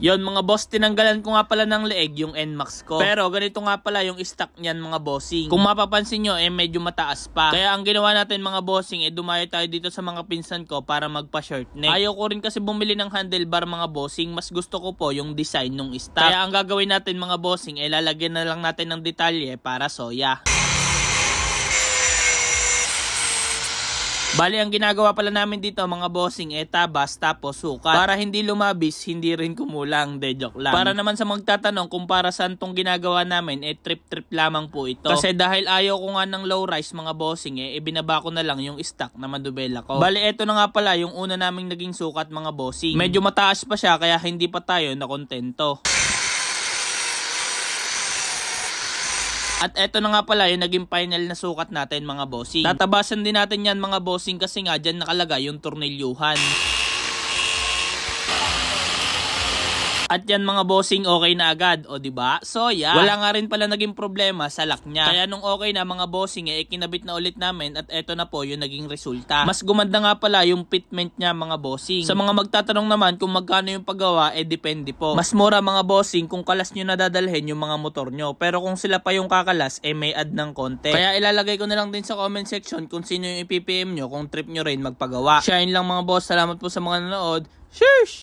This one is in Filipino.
Yon mga boss, tinanggalan ko nga pala ng leeg yung NMAX ko. Pero ganito nga pala yung stock niyan mga bossing. Kung mapapansin nyo, medyo mataas pa. Kaya ang ginawa natin mga bossing, dumayo tayo dito sa mga pinsan ko para magpa-short neck. Ayaw ko rin kasi bumili ng handlebar mga bossing. Mas gusto ko po yung design ng stock. Kaya ang gagawin natin mga bossing, lalagyan na lang natin ng detalye para soya. Bali, ang ginagawa pala namin dito mga bossing tabas tapos sukat. Para hindi lumabis, hindi rin kumulang. De joke lang. Para naman sa magtatanong kung para saan tong ginagawa namin, trip-trip lamang po ito. Kasi dahil ayaw ko nga ng low rise mga bossing, ibinaba ko na lang yung stock na madubela ko. Bali, eto na nga pala yung una naming naging sukat mga bossing. Medyo mataas pa siya kaya hindi pa tayo nakontento. At eto na nga pala yung naging final na sukat natin mga bossing. Tatabasan din natin yan mga bossing kasi nga dyan nakalagay yung tornilyuhan. At yan mga bossing okay na agad, o diba? So yeah, wala nga rin pala naging problema sa lock niya. Kaya nung okay na mga bossing kinabit na ulit namin at eto na po yung naging resulta. Mas gumanda nga pala yung fitment niya mga bossing. Sa mga magtatanong naman kung magkano yung paggawa, depende po. Mas mura mga bossing kung kalas nyo nadadalhin yung mga motor nyo. Pero kung sila pa yung kakalas, may add ng konti. Kaya ilalagay ko na lang din sa comment section kung sino yung ipipm nyo kung trip nyo rin magpagawa. Siya yun lang mga boss, salamat po sa mga nanood. Sheesh!